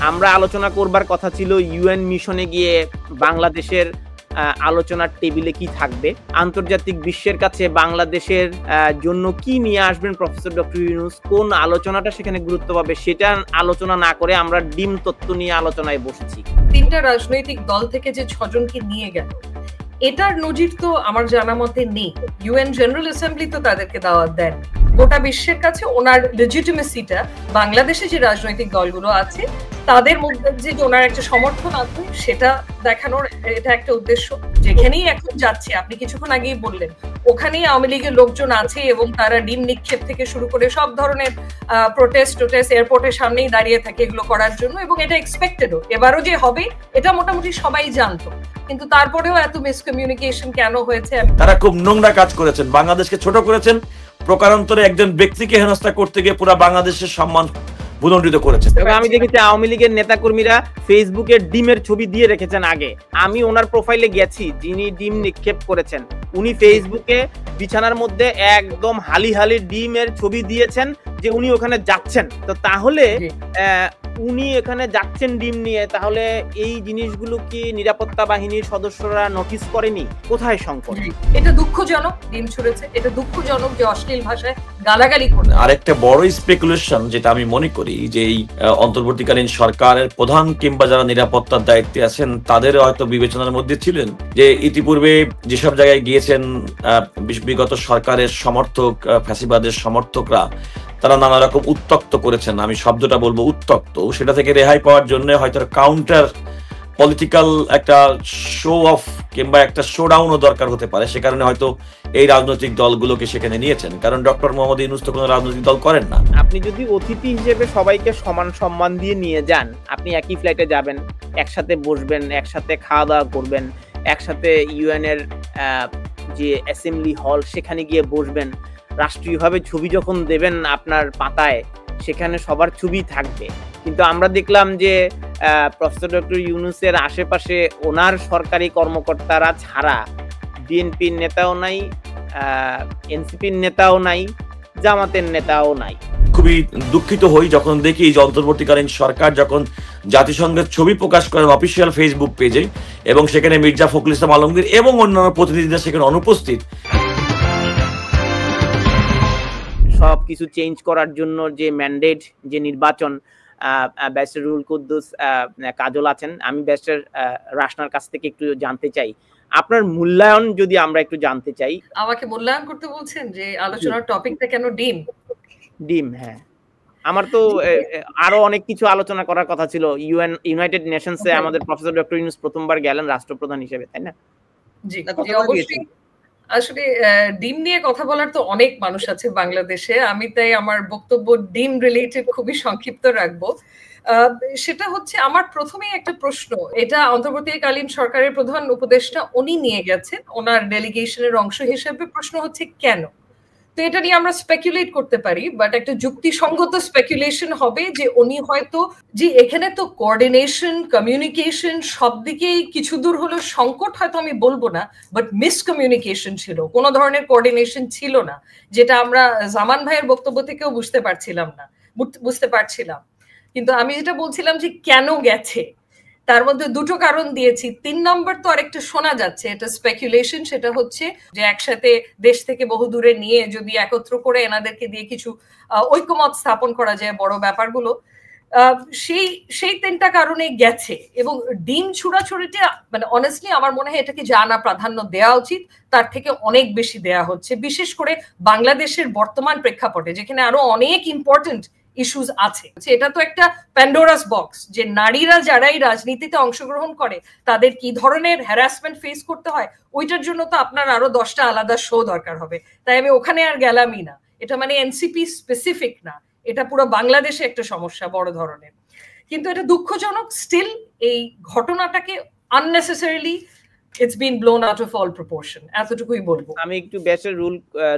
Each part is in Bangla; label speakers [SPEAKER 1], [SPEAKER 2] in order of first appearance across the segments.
[SPEAKER 1] আমরা আলোচনা করবার কথা ছিল ইউএন মিশনে গিয়ে বাংলাদেশের আলোচনার টেবিলে কি থাকবে, আন্তর্জাতিক বিশ্বের কাছে বাংলাদেশের জন্য কি নিয়ে আসবেন প্রফেসর ডক্টর ইউনূস, কোন আলোচনাটা সেখানে গুরুত্ব পাবে, সেটা আলোচনা না করে আমরা ডিম তত্ত্ব নিয়ে আলোচনায় বসেছি।
[SPEAKER 2] তিনটা রাজনৈতিক দল থেকে যে 6 জনকে নিয়ে গেল, এটার নজির তো আমার জানা মতে নেই। ইউএন জেনারেল অ্যাসেম্বলি তো তাদেরকে দাওয়াত দেন। গোটা বিশ্বের কাছে ওনার লেজিটিমেসিটা বাংলাদেশে যে রাজনৈতিক দলগুলো আছে তাদের মধ্যে যে ওনার একটা সমর্থন আছে সেটা দেখানোর এটা একটা উদ্দেশ্য। যেখানেই এখন যাচ্ছে, আপনি কিছুক্ষণ আগেই বললেন, ওখানেই আওয়ামী লীগের লোকজন আছে এবং তারা ডিম নিক্ষেপ থেকে শুরু করে সব ধরনের প্রোটেস্ট এয়ারপোর্টের সামনেই দাঁড়িয়ে থাকে এগুলো করার জন্য, এবং এটা এক্সপেক্টেডও। এবারও যে হবে এটা মোটামুটি সবাই জানতো, কিন্তু তারপরেও এত মিসকমিউনিকেশন কেন হয়েছে?
[SPEAKER 3] তারা খুব নোংরা কাজ করেছেন, বাংলাদেশকে ছোট করেছেন, প্রকারান্তরে একজন ব্যক্তিকে হেনস্থা করতে গিয়ে পুরো বাংলাদেশের সম্মান বুলন্ডিত করেছেন।
[SPEAKER 1] আমি দেখেছি আওয়ামী লীগের নেতাকর্মীরা ফেসবুকে ডিমের ছবি দিয়ে রেখেছেন। আগে আমি ওনার প্রোফাইলে গেছি, যিনি ডিম নিক্ষেপ করেছেন উনি ফেসবুকে বিছানার মধ্যে একদম হালি হালি ডিমের ছবি দিয়েছেন যে উনি ওখানে যাচ্ছেন। তো তাহলে উনি এখানে যাচ্ছেন ডিম নিয়ে, তাহলে এই জিনিসগুলো কি নিরাপত্তা বাহিনীর সদস্যরা নোটিস করেনি? কোথায় সংকট?
[SPEAKER 2] এটা দুঃখজনক, ডিম ছুড়েছে, এটা দুঃখজনক যে অশ্লীল ভাষায় গালাগালি করে।
[SPEAKER 3] আরেকটা বড় স্পেকুলেশন যেটা আমি মনে করি যে এই অন্তর্বর্তীকালীন সরকারের প্রধান কিংবা যারা নিরাপত্তার দায়িত্বে আছেন তাদের হয়তো বিবেচনার মধ্যে ছিলেন যে ইতিপূর্বে যেসব জায়গায় গিয়েছেন বিগত সরকারের সমর্থক, ফ্যাসিবাদের সমর্থকরা, তারা নানা রকম উত্তক্ত করেছেন, আমি শব্দটা বলবো উত্তক্ত, সেটা থেকে রেহাই পাওয়ার জন্য হয়তো কাউন্টার পলিটিক্যাল একটা শো অফ কিংবা একটা শোডাউনও দরকার হতে পারে। সে কারণে হয়তো এই রাজনৈতিক দলগুলোকে সেখানে নিয়েছেন, কারণ ডক্টর মোহাম্মদ ইউনূস তো কোনো রাজনৈতিক দল করেন না।
[SPEAKER 1] আপনি যদি অতিথি হিসেবে সবাইকে সমান সম্মান দিয়ে নিয়ে যান, আপনি একই ফ্লাইটে যাবেন, একসাথে বসবেন, একসাথে খাওয়া দাওয়া করবেন, একসাথে ইউএন এর যে অ্যাসেম্বলি হল সেখানে গিয়ে বসবেন, রাষ্ট্রীয়ভাবে ছবি যখন দেবেন আপনার পাতায় সেখানে সবার ছবি থাকবে। কিন্তু আমরা দেখলাম যে প্রফেসর ডক্টর ইউনূসের আশেপাশে ওনার সরকারি কর্মকর্তারা ছাড়া বিএনপির নেতাও নাই, এনসিপির নেতাও নাই, জামাতের নেতাও নাই।
[SPEAKER 3] খুবই দুঃখিত হই যখন দেখি যে অন্তর্বর্তীকালীন সরকার যখন জাতিসংঘের ছবি প্রকাশ করেন অফিসিয়াল ফেসবুক পেজে এবং সেখানে মির্জা ফখরুল ইসলাম আলমগীর এবং অন্যান্য প্রতিনিধিরা সেখানে অনুপস্থিত।
[SPEAKER 1] সবকিছু চেঞ্জ করার জন্য যে ম্যান্ডেট, যে নির্বাচন, ব্যারিস্টার রুহুল কুদ্দুস কাজল আছেন, আমি ব্যারিস্টার রাশনার কাছ থেকে একটু জানতে চাই আপনার মূল্যায়ন, যদি আমরা একটু জানতে চাই।
[SPEAKER 2] আমাকে মূল্যায়ন করতে বলছেন যে আলোচনার টপিকটা কেন ডিম?
[SPEAKER 1] ডিম, হ্যাঁ। আমার তো আরো অনেক কিছু আলোচনা করার কথা ছিল। ইউনাইটেড নেশনসে আমাদের প্রফেসর ডক্টর ইউনূস প্রথমবার গেলেন রাষ্ট্রপ্রধান হিসেবে, তাই না?
[SPEAKER 2] জি, অবশ্যই। আসলে ডিম নিয়ে কথা বলার তো অনেক মানুষ আছে বাংলাদেশে, আমি তাই আমার বক্তব্য ডিম রিলেটেড খুবই সংক্ষিপ্ত রাখবো। সেটা হচ্ছে, আমার প্রথমেই একটা প্রশ্ন, এটা অন্তর্বর্তীকালীন সরকারের প্রধান উপদেষ্টা উনি নিয়ে গেছেন ওনার ডেলিগেশনের অংশ হিসেবে। প্রশ্ন হচ্ছে কেন? তো এটা নিয়ে আমরা স্পেকুলেট করতে পারি, বাট একটা যুক্তিসঙ্গত স্পেকুলেশন হবে যে উনি হয়তো, যে এখানে তো কোঅর্ডিনেশন, কমিউনিকেশন সব দিকেই কিছু দূর হলো সংকট, হয়তো আমি বলবো না, বাট মিসকমিউনিকেশন ছিল, কোনো ধরনের কোঅর্ডিনেশন ছিল না, যেটা আমরা জামান ভাইয়ের বক্তব্য থেকেও বুঝতে পারছিলাম। কিন্তু আমি যেটা বলছিলাম যে কেন গেছে, তার মধ্যে দুটো কারণ দিয়েছি। 3 নম্বর তো আরেকটা শোনা যাচ্ছে, এটা স্পেকুলেশন, সেটা হচ্ছে যে একসাথে দেশ থেকে বহু দূরে নিয়ে যদি একত্র করে এনাদেরকে দিয়ে কিছু ঐক্যমত স্থাপন করা যায় বড় ব্যাপারগুলো, সেই 3টা কারণে গেছে। এবং ডিম ছুড়াছুড়িটা মানে অনেস্টলি আমার মনে হয় এটাকে জানা প্রাধান্য দেওয়া উচিত, তার থেকে অনেক বেশি দেয়া হচ্ছে, বিশেষ করে বাংলাদেশের বর্তমান প্রেক্ষাপটে যেখানে আরো অনেক ইম্পর্টেন্ট ইস্যুস আছে। এটা তো একটা প্যান্ডোরাস বক্স, যে নারীরা যারাই রাজনীতিতে অংশগ্রহণ করে তাদের কি ধরনের হ্যারাসমেন্ট ফেস করতে হয়, ওইটার জন্য তো আপনার আরো 10টা আলাদা শো দরকার হবে, তাই আমি ওখানে আর গেলামই না। এটা মানে এনসিপি স্পেসিফিক না, এটা পুরো বাংলাদেশে একটা সমস্যা বড় ধরনের। কিন্তু এটা দুঃখজনক, স্টিল এই ঘটনাটাকে unnecessarily it's been blown out of all proportion, এতটুকুই বলবো।
[SPEAKER 1] আমি একটু ব্যারিস্টার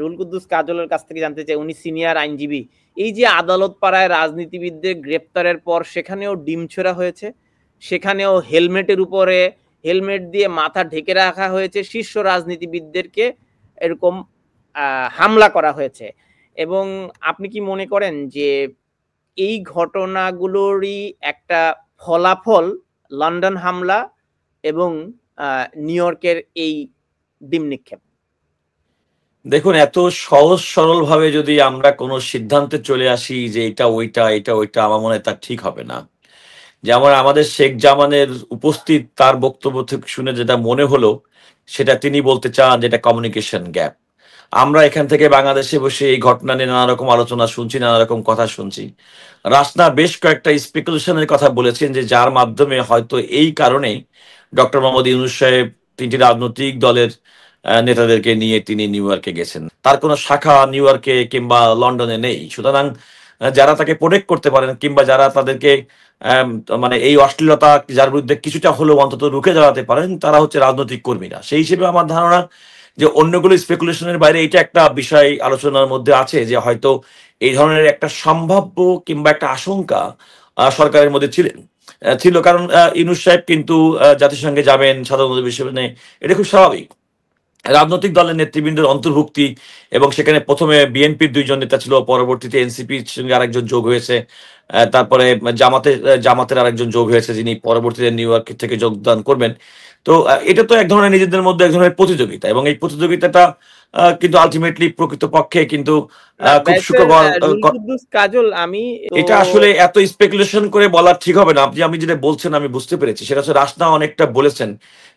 [SPEAKER 1] রুহুল কুদ্দুস কাজলের কাছ থেকে জানতে চাই, উনি সিনিয়র আইনজীবী। এই যে আদালত পাড়ায় রাজনীতিবিদদের গ্রেপ্তারের পর সেখানেও ডিম ছোড়া হয়েছে, সেখানেও হেলমেটের উপরে হেলমেট দিয়ে মাথা ঢেকে রাখা হয়েছে, শীর্ষ রাজনীতিবিদদেরকে এরকম হামলা করা হয়েছে। এবং আপনি কি মনে করেন যে এই ঘটনাগুলোরই একটা ফলাফল লন্ডন হামলা এবং নিউ ইয়র্কের এই ডিম নিক্ষেপ?
[SPEAKER 3] দেখুন, এত সহজ সরল ভাবে যদি আমরা কোনো সিদ্ধান্তে চলে আসি যে এটা ওইটা এটা ওইটা, আমার মনে হয় তা ঠিক হবে না। যেমন আমাদের শেখ জামানের উপস্থিত তার বক্তব্য থেকে শুনে যেটা মনে হলো, সেটা তিনি বলতে চান যেটা কমিউনিকেশন গ্যাপ। আমরা এখান থেকে বাংলাদেশে বসে এই ঘটনা নিয়ে নানা রকম আলোচনা শুনছি, নানা রকম কথা শুনছি। রাসনা বেশ কয়েকটা স্পেকুলেশনের কথা বলেছেন যে যার মাধ্যমে হয়তো এই কারণে ডক্টর মোহাম্মদ ইউনূস সাহেব ৩টি রাজনৈতিক দলের নেতাদেরকে নিয়ে তিনি নিউ ইয়র্কে গেছেন। তার কোনো শাখা নিউ ইয়র্কে কিংবা লন্ডনে নেই। সুতরাং যারা তাকে প্রোটেক্ট করতে পারেন কিংবা যারা তাদেরকে মানে এই অশ্লীলতা যার বিরুদ্ধে কিছুটা হলেও অন্তত রুখে দাঁড়াতে পারেন, তারা হচ্ছে রাজনৈতিক কর্মীরা। সেই হিসেবে আমার ধারণা যে অন্যগুলো স্পেকুলেশনের বাইরে এটা একটা বিষয় আলোচনার মধ্যে আছে যে হয়তো এই ধরনের একটা সম্ভাব্য কিংবা একটা আশঙ্কা সরকারের মধ্যে ছিল। কারণ ইউনূস সাহেব কিন্তু জাতিসংঘে যাবেন, সাধারণ অধিবেশনে, এটা খুব স্বাভাবিক। রাজনৈতিক দলের নেতৃবৃন্দের অন্তর্ভুক্তি, এবং সেখানে প্রথমে বিএনপির 2 জন নেতা ছিল, পরবর্তীতে এনসিপির সঙ্গে আরেকজন যোগ হয়েছে, তারপরে জামাতের আরেকজন যোগ হয়েছে যিনি পরবর্তীতে নিউ ইয়র্ক থেকে যোগদান করবেন। তো এটা তো এক ধরনের নিজেদের মধ্যে এক ধরনের প্রতিযোগিতা, এবং এই প্রতিযোগিতাটা কিন্তু আলটিমেটলি প্রকৃতপক্ষে কিন্তু খুব সুখকর।
[SPEAKER 1] কাজল, আমি
[SPEAKER 3] এটা আসলে এত স্পেকুলেশন করে বলা ঠিক হবে না। আপনি যেটা বলছেন আমি বুঝতে পেরেছি, সেটা হচ্ছে রাসনা অনেকটা বলেছেন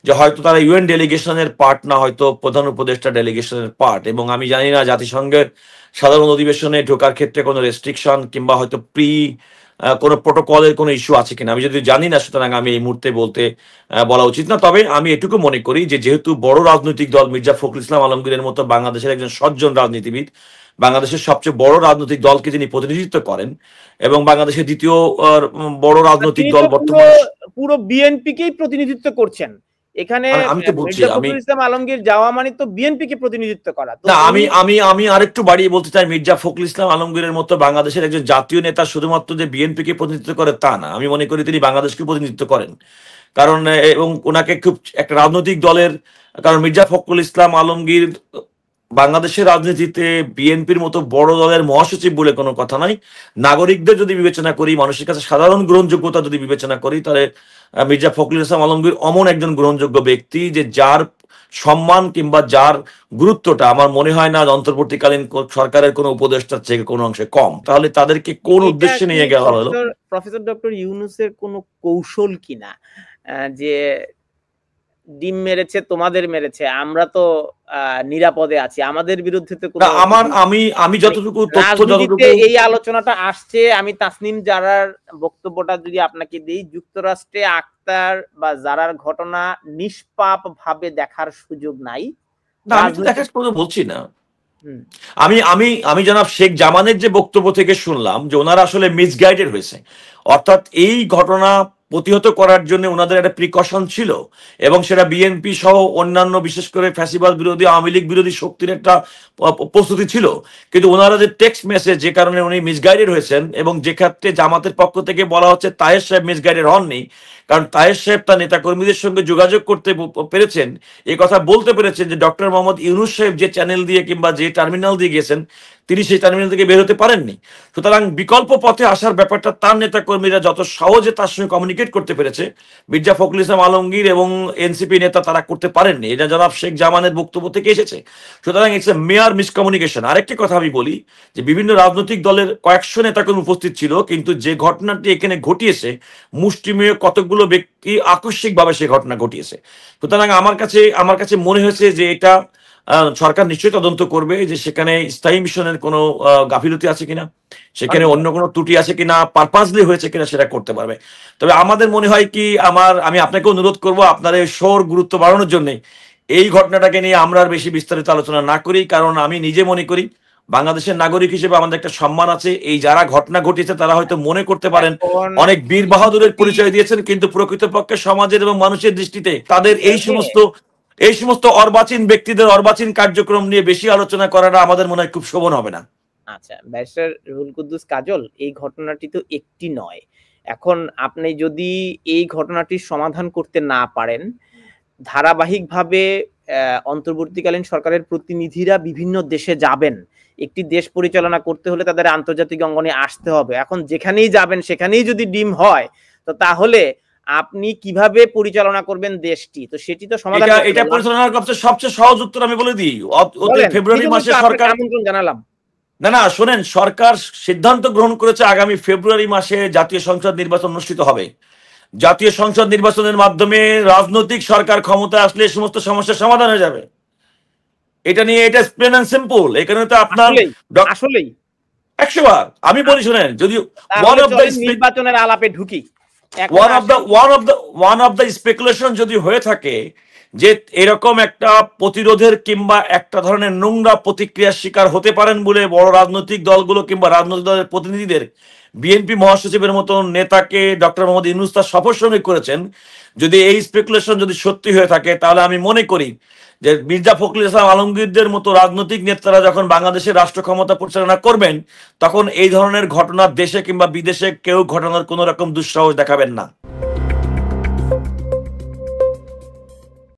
[SPEAKER 3] যে হয়তো তারা ইউএন ডেলিগেশনের পার্ট না, হয়তো প্রধান উপদেষ্টা ডেলিগেশনের পার্ট, এবং আমি জানি না জাতিসংঘের সাধারণ অধিবেশনে ঢোকার ক্ষেত্রে কোনো রেস্ট্রিকশন কিংবা হয়তো কোনো প্রোটোকলের কোনো ইস্যু আছে কিনা আমি যদি জানি না, সুতরাং আমি এই মুহূর্তে বলা উচিত না। তবে আমি এটুকু মনে করি যে যেহেতু বড় রাজনৈতিক দল মির্জা ফখরুল ইসলাম আলমগীরের মতো বাংলাদেশের একজন সজ্জন রাজনীতিবিদ, বাংলাদেশের সবচেয়ে বড় রাজনৈতিক দলকে যিনি প্রতিনিধিত্ব করেন, এবং বাংলাদেশের দ্বিতীয় বড় রাজনৈতিক দল বর্তমানে
[SPEAKER 1] পুরো বিএনপিকেই প্রতিনিধিত্ব করছেন। এখানে
[SPEAKER 3] আমি তো বলছি
[SPEAKER 1] ফখরুল ইসলাম আলমগীর যাওয়া মানে তো বিএনপিকে প্রতিনিধিত্ব করা।
[SPEAKER 3] না, আমি আরেকটু বাড়িয়ে বলতে চাই, মির্জা ফখরুল ইসলাম আলমগীরের মতো বাংলাদেশের একজন জাতীয় নেতা শুধুমাত্র যে বিএনপিকে প্রতিনিধিত্ব করে তা না, আমি মনে করি তিনি বাংলাদেশকে প্রতিনিধিত্ব করেন। কারণ এবং ওনাকে খুব একটা রাজনৈতিক দলের, কারণ মির্জা ফখরুল ইসলাম আলমগীর বাংলাদেশের রাজনীতিতে বিএনপির মতো বড় দলের মহাসচিব বলে কোনো কথা নাই। নাগরিকদের যদি বিবেচনা করি, মানুষের কাছে সাধারণ গ্রহণযোগ্যতা যদি বিবেচনা করি, তাহলে মির্জা ফখরুল ইসলাম আলমগীর অমন একজন গ্রহণযোগ্য ব্যক্তি যে যার সম্মান কিংবা যার গুরুত্বটা আমার মনে হয় না অন্তর্বর্তীকালীন সরকারের কোনো উপদেষ্টার থেকে কোনো অংশে কম। তাহলে তাদেরকে কোন উদ্দেশ্যে নিয়ে গেল হলো?
[SPEAKER 1] প্রফেসর ডক্টর ইউনূসের কোনো কৌশল কিনা যে ডিম মেরেছে, তোমাদের মেরেছে, আমরা তো নিরাপদে আছি, আমাদের বিরুদ্ধে তো কোনো
[SPEAKER 3] আমি যতটুকু তথ্য,
[SPEAKER 1] এই আলোচনাটা আসছে, আমি তাসনিম জারার বক্তব্যটা যদি আপনাকে দিই, যুক্তরাষ্ট্রে আক্তার বা জারার ঘটনা নিষ্পাপ ভাবে দেখার সুযোগ নাই।
[SPEAKER 3] আমি তো দেখার কথা বলছি না। আমি জনাব শেখ জামানের যে বক্তব্য থেকে শুনলাম যে ওনারা আসলে মিসগাইডেড হয়েছে, অর্থাৎ এই ঘটনা প্রতিহত করার জন্য ওনাদের একটা প্রিকশন ছিল, এবং সেটা বিএনপি সহ অন্যান্য বিশেষ করে ফ্যাসিবাদ বিরোধী, আওয়ামী লীগ বিরোধী শক্তির একটা প্রস্তুতি ছিল। কিন্তু ওনারা যে টেক্সট মেসেজ, যে কারণে উনি মিসগাইডেড হয়েছেন, এবং যে ক্ষেত্রে জামাতের পক্ষ থেকে বলা হচ্ছে তাহের সাহেব মিসগাইডেড হননি, কারণ তাহের সাহেব তার নেতাকর্মীদের সঙ্গে যোগাযোগ করতে পেরেছেন, এই কথা বলতে পেরেছেন যে ডক্টর মোহাম্মদ ইউনূস সাহেব যে চ্যানেল দিয়ে কিংবা যে টার্মিনাল দিয়ে গেছেন, তিনি সেই টার্মিনাল থেকে বের হতে পারেননি। সুতরাং বিকল্প পথে আসার ব্যাপারটা তার নেতাকর্মীরা যত সহজে তার সঙ্গে কমিউনিকেট করতে পেরেছে, মির্জা ফখরুল ইসলাম আলমগীর এবং এনসিপি নেতা তারা করতে পারেননি। এটা জনাব শেখ জামানের বক্তব্য থেকে এসেছে। সুতরাং ইটস এ মেয়ার মিসকমিউনিকেশন। আরেকটি কথা আমি বলি যে বিভিন্ন রাজনৈতিক দলের কয়েকশো নেতাকর্মী উপস্থিত ছিল, কিন্তু যে ঘটনাটি এখানে ঘটিয়েছে, মুষ্টিমেয় কতগুলো ব্যক্তি আকস্মিকভাবে সে ঘটনা ঘটিয়েছে। সুতরাং আমার কাছে মনে হয়েছে যে এটা সরকার নিশ্চয়ই তদন্ত করবে যে সেখানে স্থায়ী মিশনের কোনো গাফিলতি আছে কিনা, সেখানে অন্য কোনো ত্রুটি আছে কিনা, পারপাসলি হয়েছে কিনা, সেটা করতে পারবে। তবে আমাদের মনে হয় কি, আমি আপনাকে অনুরোধ করবো আপনার এই শোর গুরুত্ব বাড়ানোর জন্য এই ঘটনাটাকে নিয়ে আমরা আর বেশি বিস্তারিত আলোচনা না করি। কারণ আমি নিজে মনে করি বাংলাদেশের নাগরিক হিসেবে আমাদের একটা সম্মান আছে। এই যারা ঘটনা ঘটিয়েছে তারা হয়তো মনে করতে পারেন অনেক বীর বাহাদুরের পরিচয় দিয়েছেন, কিন্তু প্রকৃতপক্ষে সমাজের এবং মানুষের দৃষ্টিতে তাদের এই সমস্ত অর্বাচীন ব্যক্তিদের অর্বাচীন কার্যক্রম নিয়ে বেশি আলোচনা করাটা আমাদের মনে হয় খুব শোভন হবে না।
[SPEAKER 1] আচ্ছা, ব্যারিস্টার রুহুল কুদ্দুস কাজল, এই ঘটনাটি তো একটি নয়। এখন আপনি যদি এই ঘটনাটির সমাধান করতে না পারেন, ধারাবাহিকভাবে অন্তর্বর্তীকালীন সরকারের প্রতিনিধিরা বিভিন্ন দেশে যাবেন। একটি দেশ পরিচালনা করতে হলে তাদের আন্তর্জাতিক অঙ্গনে আসতে হবে। এখন যেখানেই যাবেন সেখানেই যদি ডিম হয়, তো তাহলে আপনি কিভাবে পরিচালনা করবেন দেশটি? তো সেটি তো সমাধান
[SPEAKER 3] এটা পরিচালনার সবচেয়ে সহজ উত্তর আমি বলে দিই। ফেব্রুয়ারি মাসে সরকার
[SPEAKER 1] আমন্ত্রণ জানালাম।
[SPEAKER 3] না শোনেন, সরকার সিদ্ধান্ত গ্রহণ করেছে আগামী ফেব্রুয়ারি মাসে জাতীয় সংসদ নির্বাচন অনুষ্ঠিত হবে। জাতীয় সংসদ নির্বাচনের মাধ্যমে রাজনৈতিক সরকার ক্ষমতা আসলে সমস্ত সমস্যার সমাধান হয়ে যাবে। এটা নিয়ে এটা প্লেন এন্ড সিম্পল। এখানে তো আপনার
[SPEAKER 1] আসলেই
[SPEAKER 3] 100 বার আমি বলি, শুনেন, যদি
[SPEAKER 1] নির্বাচনের আলাপে ঢুকি,
[SPEAKER 3] ওয়ান অফ দ্য স্পেকুলেশন যদি হয়ে থাকে যে এরকম একটা প্রতিরোধের কিংবা একটা ধরনের নোংরা প্রতিক্রিয়ার শিকার হতে পারেন বলে বড় রাজনৈতিক দলগুলো কিংবা রাজনৈতিক দলের প্রতিনিধিদের বিএনপি মহাসচিবের মতো নেতাকে ডক্টর মোহাম্মদ ইউনূস তার সফর সঙ্গে করেছেন, যদি এই স্পেকুলেশন যদি সত্যি হয়ে থাকে, তাহলে আমি মনে করি যে মির্জা ফখরুল ইসলাম আলমগীরদের মতো রাজনৈতিক নেতারা যখন বাংলাদেশের রাষ্ট্র ক্ষমতা পরিচালনা করবেন, তখন এই ধরনের ঘটনা দেশে কিংবা বিদেশে কেউ ঘটানোর কোনো রকম দুঃসাহস দেখাবেন না।